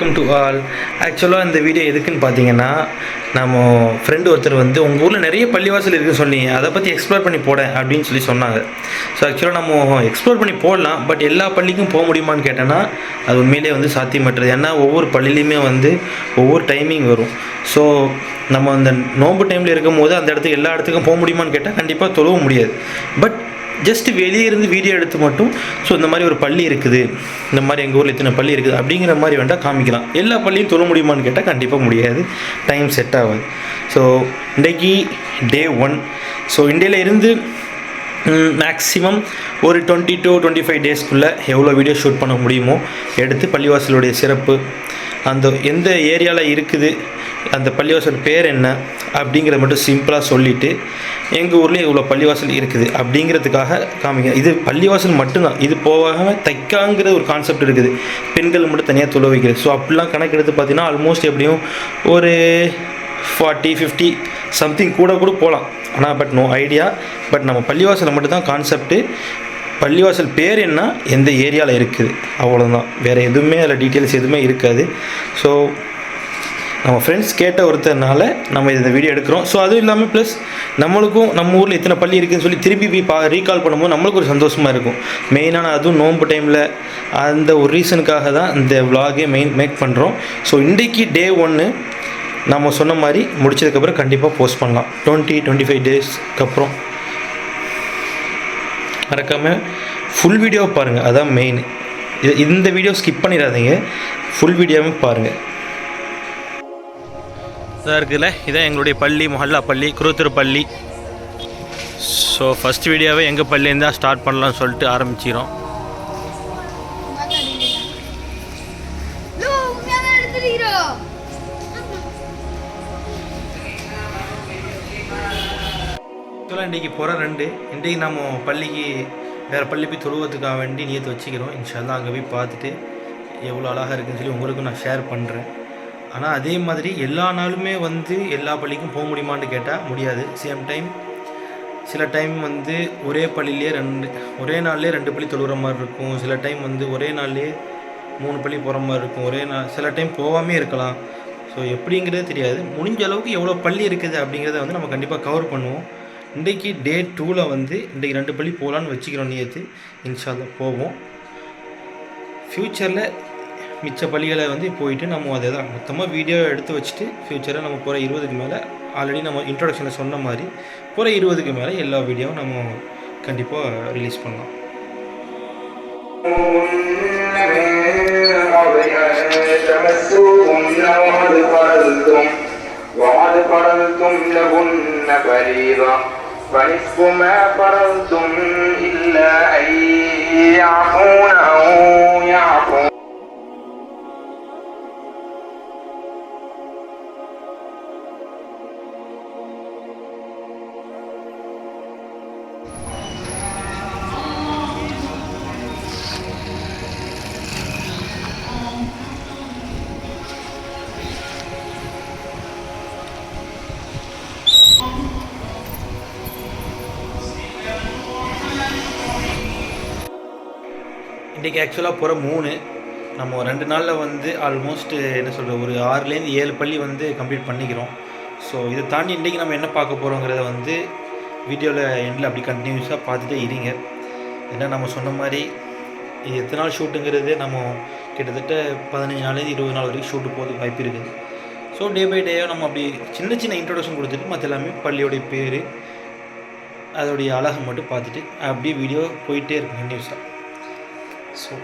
Welcome to all. ஆக்சுவலாக இந்த video எதுக்குன்னு பார்த்தீங்கன்னா, நம்ம ஃப்ரெண்டு ஒருத்தர் வந்து உங்கள் ஊரில் நிறைய பள்ளிவாசல் இருக்குதுன்னு சொன்னீங்க, அதை பற்றி எக்ஸ்ப்ளோர் பண்ணி போடேன் அப்படின்னு சொன்னாங்க. ஸோ ஆக்சுவலாக நம்ம எக்ஸ்ப்ளோர் பண்ணி போடலாம், பட் எல்லா பள்ளிக்கும் போக முடியுமான்னு கேட்டேன்னா அது உண்மையிலே வந்து சாத்தியமற்றது. ஏன்னா ஒவ்வொரு பள்ளியிலையுமே வந்து ஒவ்வொரு டைமிங் வரும். ஸோ நம்ம அந்த நோன்பு டைமில் இருக்கும் போது அந்த இடத்துக்கு எல்லா இடத்துக்கும் போக முடியுமான்னு கேட்டால் கண்டிப்பாக தொழவ முடியாது. பட் ஜஸ்ட் வெளியே இருந்து வீடியோ எடுத்து மட்டும் ஸோ இந்த மாதிரி ஒரு பள்ளி இருக்குது, இந்த மாதிரி எங்கள் ஊரில் இத்தனை பள்ளி இருக்குது அப்படிங்கிற மாதிரி வேண்டாம் காமிக்கலாம். எல்லா பள்ளியும் தொழ முடியுமான்னு கேட்டால் கண்டிப்பாக முடியாது, டைம் செட் ஆகாது. ஸோ இன்றைக்கி டே 1. ஸோ இந்தியாவில் இருந்து மேக்ஸிமம் ஒரு 20 to 25 டேஸ்க்குள்ளே எவ்வளோ வீடியோ ஷூட் பண்ண முடியுமோ எடுத்து பள்ளிவாசலுடைய சிறப்பு, அந்த எந்த ஏரியாவில் இருக்குது, அந்த பள்ளிவாசல் பேர் என்ன அப்படிங்கிறத மட்டும் சிம்பிளாக சொல்லிவிட்டு எங்கள் ஊரில் இவ்வளோ பள்ளிவாசல் இருக்குது அப்படிங்கிறதுக்காக காமிங்க. இது பள்ளிவாசல் மட்டும்தான், இது போகாமல் தைக்காங்கிற ஒரு கான்செப்ட் இருக்குது, பெண்கள் மட்டும் தனியாக தொழ வைக்கிறது. ஸோ அப்படிலாம் கணக்கு எடுத்து பார்த்தீங்கன்னா ஆல்மோஸ்ட் எப்படியும் ஒரு 40-50 சம்திங் கூட போகலாம். ஆனால் பட் நோ ஐடியா. பட் நம்ம பள்ளிவாசலை மட்டும்தான் கான்செப்ட்டு, பள்ளிவாசல் பேர் என்ன, எந்த ஏரியாவில் இருக்குது, அவ்வளோதான். வேறு எதுவுமே அதில் டீட்டெயில்ஸ் எதுவுமே இருக்காது. ஸோ நம்ம ஃப்ரெண்ட்ஸ் கேட்ட ஒருத்தர்னால நம்ம இந்த வீடியோ எடுக்கிறோம். ஸோ அதுவும் இல்லாமல் ப்ளஸ் நம்மளுக்கும் நம்ம ஊரில் இத்தனை பள்ளி இருக்குதுன்னு சொல்லி திருப்பி போய் ரீகால் பண்ணும்போது நம்மளுக்கு ஒரு சந்தோஷமாக இருக்கும். மெயினான அதுவும் நோன்பு டைமில் அந்த ஒரு ரீசனுக்காக தான் இந்த விலாகே மேக் பண்ணுறோம். ஸோ இன்றைக்கி டே 1 நம்ம சொன்ன மாதிரி முடிச்சதுக்கப்புறம் கண்டிப்பாக போஸ்ட் பண்ணலாம். 20-25 டேஸ்க்கு அப்புறம் மறக்காமல் ஃபுல் வீடியோவை பாருங்கள், அதான் மெயின். இந்த வீடியோ ஸ்கிப் பண்ணிடாதீங்க, ஃபுல் வீடியோவும் பாருங்கள். இதாக இருக்குதுல்ல, இதான் எங்களுடைய பள்ளி, மொஹல்லா பள்ளி, குருத்தூர் பள்ளி. ஸோ ஃபஸ்ட் வீடியோவே எங்கள் பள்ளியிலேருந்து தான் ஸ்டார்ட் பண்ணலாம்னு சொல்லிட்டு ஆரம்பிச்சிடும். இன்றைக்கி போகிற 2 இன்றைக்கி நம்ம பள்ளிக்கு வேறு பள்ளி போய் தொழுவதுக்காக வேண்டி நியத்து வச்சுக்கிறோம். இன்ஷால்லா அங்கே போய் பார்த்துட்டு எவ்வளோ அழகாக இருக்குதுன்னு சொல்லி உங்களுக்கும் நான் ஷேர் பண்ணுறேன். ஆனால் அதே மாதிரி எல்லா நாளுமே வந்து எல்லா பள்ளிக்கும் போக முடியுமான்னு கேட்டால் முடியாது. சேம் டைம் சில டைம் வந்து ஒரே பள்ளியிலே ஒரே நாள்லேயே 2 பள்ளி தொழுகிற மாதிரி இருக்கும். சில டைம் வந்து ஒரே நாள்லேயே 3 பள்ளி போகிற மாதிரி இருக்கும். சில டைம் போகாமே இருக்கலாம். ஸோ எப்படிங்கிறது தெரியாது. முடிஞ்ச அளவுக்கு எவ்வளோ பள்ளி இருக்குது அப்படிங்கிறத வந்து நம்ம கண்டிப்பாக கவர் பண்ணுவோம். இன்றைக்கி டே 2ல் வந்து இன்றைக்கி 2 பள்ளி போகலான்னு வச்சுக்கிறோம் நியத்து. இன்ஷால்லா போவோம். ஃப்யூச்சரில் மிச்ச பள்ளிகளை வந்து போயிட்டு நம்ம அதை தான் மொத்தமாக வீடியோ எடுத்து வச்சுட்டு ஃப்யூச்சரில் நம்ம போகிற 20க்கு மேலே ஆல்ரெடி நம்ம இன்ட்ரோடக்ஷனில் சொன்ன மாதிரி போகிற 20க்கு மேலே எல்லா வீடியோவும் நம்ம கண்டிப்பாக ரிலீஸ் பண்ணலாம். இன்றைக்கி ஆக்சுவலாக போகிற 3 நம்ம 2 நாளில் வந்து ஆல்மோஸ்ட் என்ன சொல்கிறது ஒரு 6லேருந்து 7 பள்ளி வந்து கம்ப்ளீட் பண்ணிக்கிறோம். ஸோ இதை தாண்டி இன்றைக்கி நம்ம என்ன பார்க்க போகிறோங்கிறத வந்து வீடியோவில் எண்டில் அப்படி கண்டினியூஸாக பார்த்துட்டே இருங்க. ஏன்னா நம்ம சொன்ன மாதிரி இது எத்தனை நாள் ஷூட்டுங்கிறது நம்ம கிட்டத்தட்ட 15 நாள்லேருந்து 20 நாள் வரைக்கும் ஷூட்டு போகிறதுக்கு வாய்ப்பு இருக்குது. ஸோ டே பை டேயாக நம்ம அப்படி சின்ன இன்ட்ரோடக்ஷன் கொடுத்துட்டு மற்ற எல்லாமே பள்ளியோடைய பேர் அதோடைய அழகை மட்டும் பார்த்துட்டு அப்படியே வீடியோ போயிட்டே இருக்கும் கண்டினியூஸாக. ஸோ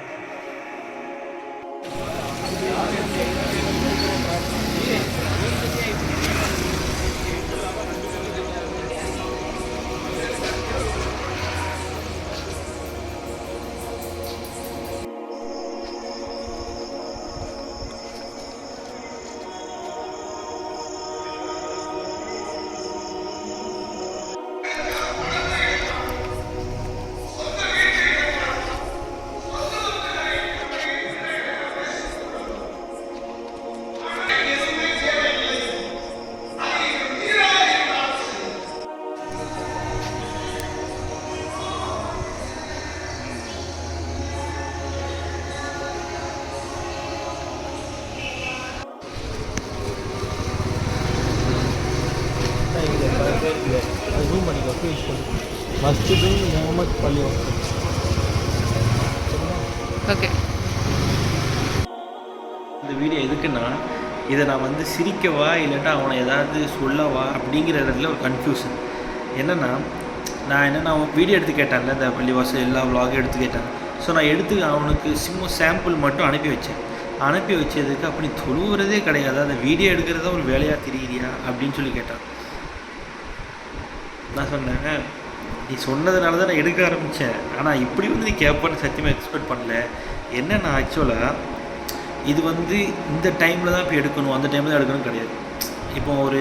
லொக்கேஷன் மஸ்ஜித் முகமது பள்ளிவாசல். ஓகே. இந்த வீடியோ எதுக்குன்னா, இதை நான் வந்து சிரிக்கவா இல்லாட்டா அவனை ஏதாவது சொல்லவா அப்படிங்கிற இடத்துல ஒரு கன்ஃபியூஷன். என்னென்னா நான் வீடியோ எடுத்து கேட்டான்ல, இந்த பள்ளிவாசல் எல்லா விலாகும் எடுத்து கேட்டேன். ஸோ நான் எடுத்து அவனுக்கு சாம்பிள் மட்டும் அனுப்பி வச்சேன். அனுப்பி வச்சதுக்கு அப்படி தொழுவுறதே கிடையாது, அந்த வீடியோ எடுக்கிறதா ஒரு வேலையாக தெரியுறியா அப்படின்னு சொல்லி கேட்டான். நான் சொன்னேன், நீ சொன்னதுனால தான் நான் எடுக்க ஆரம்பித்தேன், ஆனால் இப்படி வந்து நீ கேட்பான்னு சத்தியமாக எக்ஸ்பெக்ட் பண்ணல. என்னென்னா ஆக்சுவலாக இது வந்து இந்த டைமில் தான் இப்போ எடுக்கணும், அந்த டைமில் தான் எடுக்கணும் கிடையாது. இப்போ ஒரு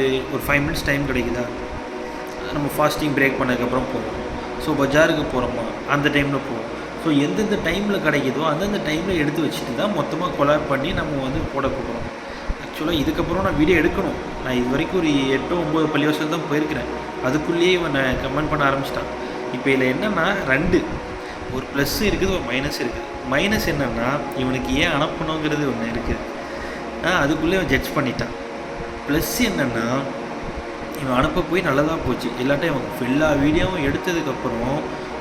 5 மினிட்ஸ் டைம் கிடைக்குதா, நம்ம ஃபாஸ்டிங் பிரேக் பண்ணதுக்கப்புறம் போவோம். ஸோ பஜாருக்கு போகிறோமா அந்த டைமில் போவோம். ஸோ எந்தெந்த டைமில் கிடைக்குதோ அந்தந்த டைமில் எடுத்து வச்சுட்டு தான் மொத்தமாக கொலாப் பண்ணி நம்ம வந்து போட போகிறோம். ஆக்சுவலாக இதுக்கப்புறம் நான் வீடியோ எடுக்கணும். நான் இது வரைக்கும் ஒரு 8-9 பள்ளிவாசல் தான் போயிருக்கிறேன். அதுக்குள்ளேயே இவன் கமெண்ட் பண்ண ஆரம்பிச்சிட்டான். இப்போ இதில் என்னென்னா 2 ஒரு ப்ளஸ் இருக்குது, ஒரு மைனஸ் இருக்குது. மைனஸ் என்னென்னா இவனுக்கு ஏன் அனுப்பணுங்கிறது ஒன்று இருக்குது, அதுக்குள்ளே அவன் ஜட்ஜ் பண்ணிட்டான். ப்ளஸ் என்னென்னா இவன் அனுப்ப போய் நல்லதாக போச்சு. இல்லாட்டா இவன் எல்லா வீடியோவும் எடுத்ததுக்கப்புறம்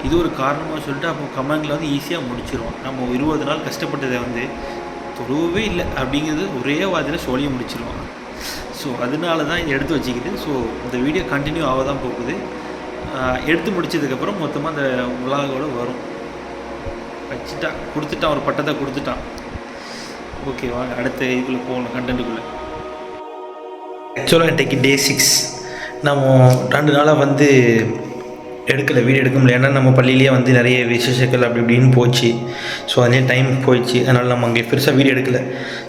இது ஒரு காரணமாக சொல்லிட்டு அப்போ கமெண்டில் வந்து ஈஸியாக முடிச்சிருவான். நம்ம 20 நாள் கஷ்டப்பட்டதை வந்து தொழுவே இல்லை அப்படிங்கிறது ஒரே வாரத்தில் சொல்லி முடிச்சிருவான். ஸோ அதனால தான் இதை எடுத்து வச்சுக்கிது. ஸோ இந்த வீடியோ கண்டினியூ ஆக தான் போகுது. எடுத்து முடிச்சதுக்கப்புறம் மொத்தமாக அந்த விலாகோடு வரும். வச்சுட்டான், கொடுத்துட்டான், ஒரு பட்டத்தை கொடுத்துட்டான். ஓகேவா, அடுத்த இதுக்குள்ளே போகணும், கண்டென்ட்டுக்குள்ளே. ஆக்சுவலாக இன்றைக்கி டே 6. நம்ம 2 நாளாக வந்து வீடியோ எடுக்க முடியல. ஏன்னா நம்ம பள்ளியிலேயே வந்து நிறைய விசேஷங்கள் அப்படி இப்படின்னு போச்சு. ஸோ அதே டைம் போயிடுச்சு, அதனால் நம்ம அங்கே பெருசாக வீடியோ எடுக்கலை.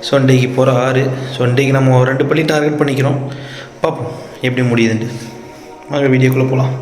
ஸோ இன்றைக்கு போகிற 6. ஸோ இன்றைக்கு நம்ம 2 பள்ளி டார்கெட் பண்ணிக்கிறோம். பார்ப்போம் எப்படி முடியுதுன்ட்டு. வாங்க வீடியோக்குள்ளே போகலாம்.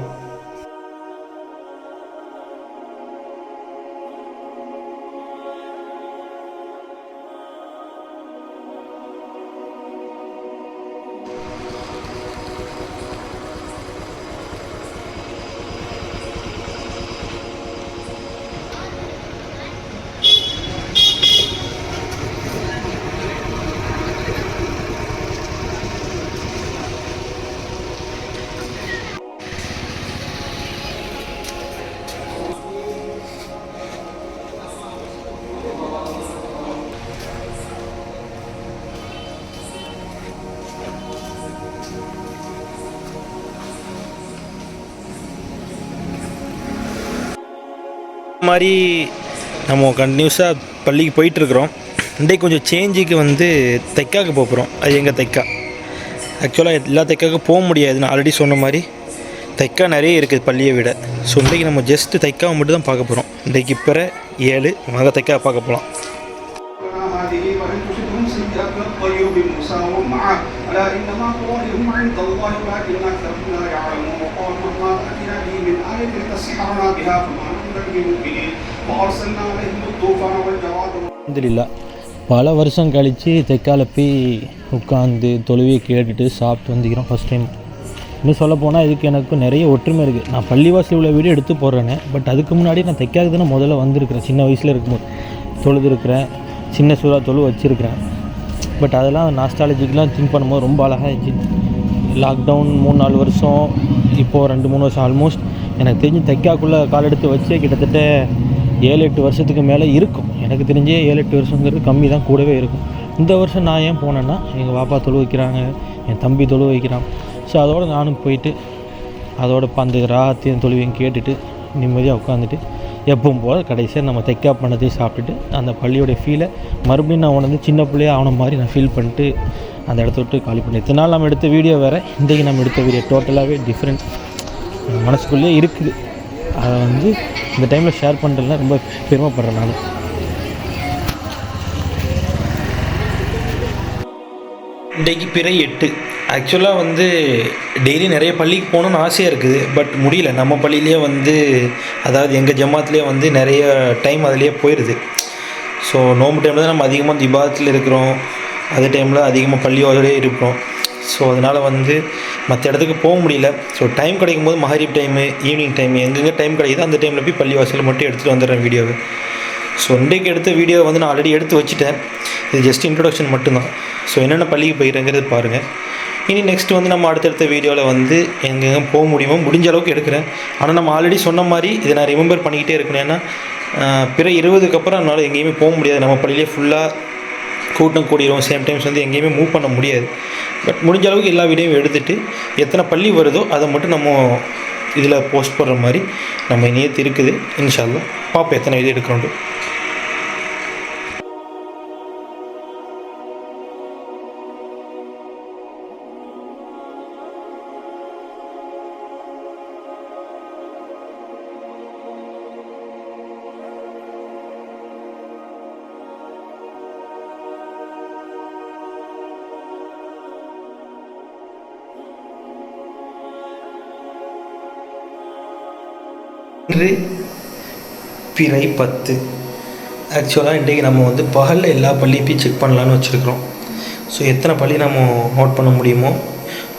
மாதிரி நம்ம கண்டினியூஸாக பள்ளிக்கு போயிட்டுருக்குறோம். இன்றைக்கு கொஞ்சம் சேஞ்சுக்கு வந்து தைக்காவுக்கு போகிறோம். அது எங்கள் தைக்கா. ஆக்சுவலாக எல்லா தைக்காவுக்கும் போக முடியாது, நான் ஆல்ரெடி சொன்ன மாதிரி தைக்கா நிறைய இருக்குது பள்ளியை விட. ஸோ இன்றைக்கி நம்ம ஜஸ்ட்டு தைக்காவை மட்டும் தான் பார்க்க போகிறோம். இன்றைக்கு இப்போ 7 மக தைக்காவை பார்க்க போகலாம். அல்ஹம்துலில்லாஹ் பல வருஷம் கழித்து தைக்கால போய் உட்காந்து தொழுவியை கேட்டுட்டு சாப்பிட்டு வந்துக்கிறோம் ஃபஸ்ட் டைம். இன்னும் சொல்ல போனால் இதுக்கு எனக்கு நிறைய ஒற்றுமை இருக்குது. நான் பள்ளிவாசல் உள்ள வீடியோ எடுத்து போடுறேன்னு, பட் அதுக்கு முன்னாடி நான் தைக்காவுக்கு தானே முதல்ல வந்திருக்கிறேன். சின்ன வயசில் இருக்கும்போது தொழுதுருக்கிறேன், சின்ன சூறா தொழு வச்சுருக்கிறேன். பட் அதெல்லாம் நாஸ்டாலஜிக்கெலாம் திங்க் பண்ணும்போது ரொம்ப அழகாக இருந்துச்சு. லாக்டவுன் 3-4 வருஷம், இப்போது 2-3 வருஷம் ஆல்மோஸ்ட் எனக்கு தெரிஞ்சு தைக்காக்குள்ளே கால் எடுத்து வச்சே கிட்டத்தட்ட 7-8 வருஷத்துக்கு மேலே இருக்கும். எனக்கு தெரிஞ்சே 7-8 வருஷங்கிறது கம்மி தான், கூடவே இருக்கும். இந்த வருஷம் நான் ஏன் போனேன்னா, எங்கள் பாப்பா தொழு வைக்கிறாங்க, என் தம்பி தொழு வைக்கிறான். ஸோ அதோடு நானும் போயிட்டு அதோட அந்த ராத்தையும் தொழுவையும் கேட்டுட்டு நிம்மதியாக உட்காந்துட்டு எப்பவும் போல் கடைசியாக நம்ம தைக்கா பண்ணதையும் சாப்பிட்டுட்டு அந்த பள்ளியோடைய ஃபீலை மறுபடியும் நான் உணர்ந்து சின்ன பிள்ளையாக ஆன மாதிரி நான் ஃபீல் பண்ணிட்டு அந்த இடத்த விட்டு காலி பண்ணேன். இத்தனை நாள் நம்ம எடுத்த வீடியோ வேறு, இன்றைக்கி நம்ம எடுத்த வீடியோ டோட்டலாகவே டிஃப்ரெண்ட். மனசுக்குள்ளேயே இருக்குது. அதை வந்து இந்த டைமில் ஷேர் பண்ணுறதுலாம் ரொம்ப பெருமைப்படுறேன் நான். இன்றைக்கு பிறை 8. ஆக்சுவலாக வந்து டெய்லி நிறைய பள்ளிக்கு போகணுன்னு ஆசையாக இருக்குது, பட் முடியல. நம்ம பள்ளியிலே வந்து அதாவது எங்கள் ஜமாத்துலேயே வந்து நிறைய டைம் அதிலேயே போயிடுது. ஸோ நோம்பு டைமில் தான் நம்ம அதிகமாக இந்த இபாதத்தில் இருக்கிறோம், அதே டைமில் அதிகமாக பள்ளியோடவே இருப்போம். ஸோ அதனால் வந்து மற்ற இடத்துக்கு போக முடியல. ஸோ டைம் கிடைக்கும் போது மகரிப் டைமு, ஈவினிங் டைம் எங்கெங்கே டைம் கிடைக்குதோ அந்த டைமில் போய் பள்ளி வாசலில் மட்டும் எடுத்துகிட்டு வந்துடுறேன் வீடியோவை. ஸோ இன்றைக்கு எடுத்த வீடியோ வந்து நான் ஆல்ரெடி எடுத்து வச்சுட்டேன். இது ஜஸ்ட் இன்ட்ரொடக்ஷன் மட்டும்தான். ஸோ என்னென்ன பள்ளிக்கு போயிடுறேங்கிறது பாருங்கள். இனி நெக்ஸ்ட்டு வந்து நம்ம அடுத்தடுத்த வீடியோவில் வந்து எங்கெங்கே போக முடியுமோ முடிஞ்ச அளவுக்கு எடுக்கிறேன். ஆனால் நம்ம ஆல்ரெடி சொன்ன மாதிரி இதை நான் ரிமெம்பர் பண்ணிக்கிட்டே இருக்கணும். ஏன்னா பிற 20க்கு அப்புறம் நம்மளால் எங்கேயுமே போக முடியாது. நம்ம பள்ளியிலே ஃபுல்லாக கூட்டம் கூடிரும். சேம் டைம்ஸ் வந்து எங்கேயுமே மூவ் பண்ண முடியாது. பட் முடிஞ்ச அளவுக்கு எல்லா வீடியோவும் எடுத்துகிட்டு எத்தனை பள்ளி வருதோ அதை மட்டும் நம்ம இதில் போஸ்ட் பண்ணுற மாதிரி நம்ம நேற்று இருக்குது. இன்ஷா அல்லாஹ் பார்ப்போம் எத்தனை வீடியோ எடுக்கிறோண்டு. இன்று பிறை 10. ஆக்சுவலாக இன்றைக்கி நம்ம வந்து பகலில் எல்லா பள்ளியும் செக் பண்ணலான்னு வச்சுருக்கிறோம். ஸோ எத்தனை பள்ளி நம்ம நோட் பண்ண முடியுமோ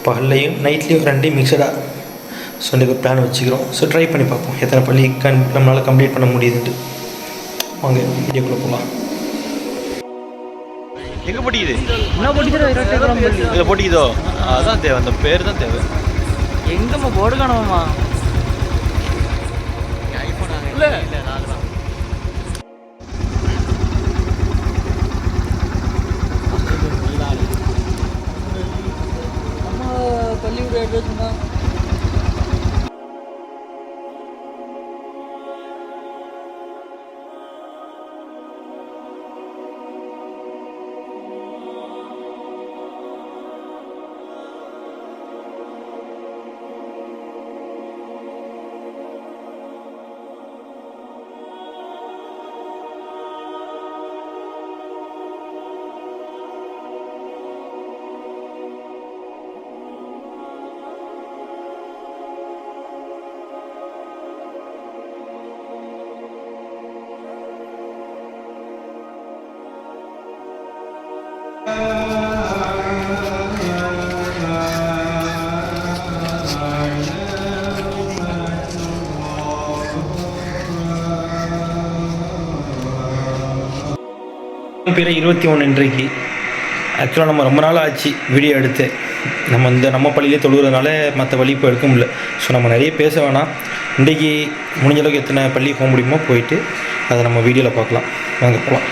பகல்லையும் நைட்லேயும் ரெண்டையும் மிக்சடாக ஸோ இன்றைக்கி ஒரு பிளான் வச்சுக்கிறோம். ஸோ ட்ரை பண்ணி பார்ப்போம் எத்தனை பள்ளி நம்மளால் கம்ப்ளீட் பண்ண முடியுதுன்ட்டு. வாங்க வீடியோக்குள்ளே போகலாம். எங்கே போட்டிக்குது? என்ன போட்டிக்குது? இதில் போட்டிக்குதோ? அதான் தேவை, அந்த பேர் தான் தேவை. எங்கம்மா போர்டு காணோம்மா? இல்லை பள்ளிக்கூட அட்ரஸ் தான். பிற 21 இன்றைக்கு. ஆக்சுவலாக நம்ம ரொம்ப நாள் ஆச்சு வீடியோ எடுத்து. நம்ம பள்ளியிலே தொழுகிறதுனால மற்ற வழி இப்போ எடுக்க முடியல. ஸோ நம்ம நிறைய பேச வேணாம். இன்றைக்கி முடிஞ்ச அளவுக்கு எத்தனை பள்ளி போக முடியுமோ போயிட்டு அதை நம்ம வீடியோவில் பார்க்கலாம். வாங்க போகலாம்.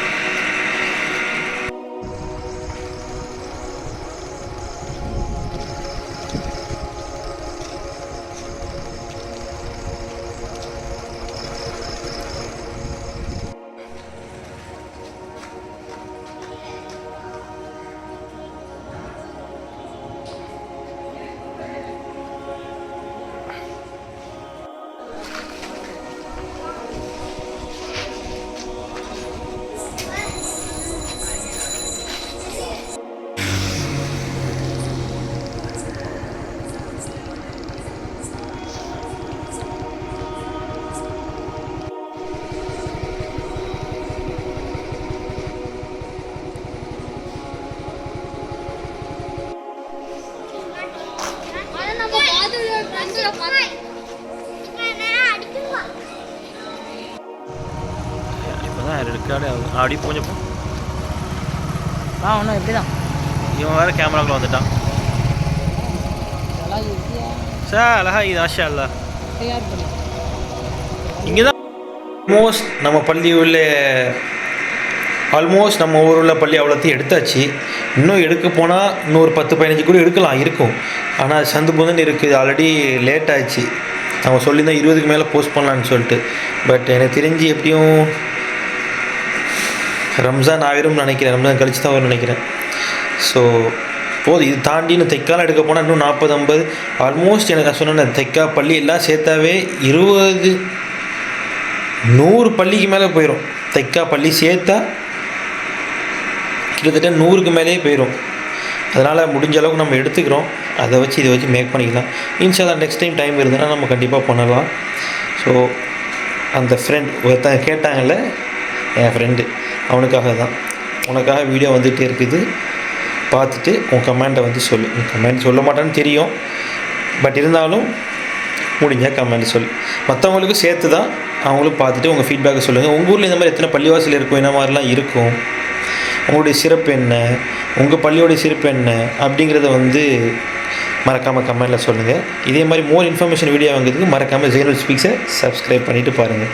இப்போதான் ரெக்கார்டே ஆகுது. அப்படி கொஞ்சம் ஒன்றும் எப்படி தான் இவன் வேறு கேமராக்குள்ள வந்துட்டான். சார் அழகா இது ஆஷா இல்ல இங்கே தான் ஆல்மோஸ்ட் நம்ம ஊரில் பள்ளி அவ்வளோத்தையும் எடுத்தாச்சு. இன்னும் எடுக்க போனால் இன்னும் ஒரு 10-15 கூட எடுக்கலாம் இருக்கும். ஆனால் சந்து புதன் இருக்குது. ஆல்ரெடி லேட் ஆச்சு. நம்ம சொல்லியிருந்தோம் 20க்கு மேலே போஸ்ட் பண்ணலான்னு சொல்லிட்டு. பட் எனக்கு தெரிஞ்சு எப்படியும் ரம்ஜான் ஆகிரும்னு நினைக்கிறேன். ரம்ஜான் கழிச்சு தான் வரும்னு நினைக்கிறேன். ஸோ போதும். இது தாண்டி இன்னும் தைக்காலாம் எடுக்க போனால் இன்னும் 40-50 ஆல்மோஸ்ட் எனக்கு சொன்னேன். தைக்கா பள்ளி எல்லாம் சேர்த்தாவே 100 பள்ளிக்கு மேலே போயிடும். தைக்கா பள்ளி சேர்த்தா கிட்டத்தட்ட 100க்கு மேலேயே போயிடும். அதனால் முடிஞ்ச அளவுக்கு நம்ம எடுத்துக்கிறோம். அதை வச்சு இதை வச்சு மேக் பண்ணிக்கலாம். இன்ஷா அல்லாஹ் நெக்ஸ்ட் டைம் டைம் இருந்ததுன்னா நம்ம கண்டிப்பாக பண்ணலாம். ஸோ அந்த ஃப்ரெண்ட் ஒருத்தங்க கேட்டாங்கல்ல, என் ஃப்ரெண்டு, அவனுக்காக தான். உனக்காக வீடியோ வந்துகிட்டே இருக்குது, பார்த்துட்டு உன் கமெண்ட்டை வந்து சொல்லு. நீ கமெண்ட் சொல்ல மாட்டான்னு தெரியும், பட் இருந்தாலும் முடிஞ்சால் கமெண்ட் சொல்லு. மற்றவங்களுக்கும் சேர்த்து தான். அவங்களும் பார்த்துட்டு உங்கள் ஃபீட்பேக்கை சொல்லுங்கள். உங்கள் ஊரில் இந்த மாதிரி எத்தனை பள்ளிவாசல் இருக்கும், என்ன மாதிரிலாம் இருக்கும், உங்களுடைய சிறப்பு என்ன, உங்கள் பள்ளியோடைய சிறப்பு என்ன அப்படிங்கிறத வந்து மறக்காமல் கமெண்டில் சொல்லுங்கள். இதே மாதிரி மோர் இன்ஃபர்மேஷன் வீடியோ வாங்குறதுக்கு மறக்காமல் ஜெயனுல் ஸ்பீக்ஸை சப்ஸ்கிரைப் பண்ணிவிட்டு பாருங்கள்.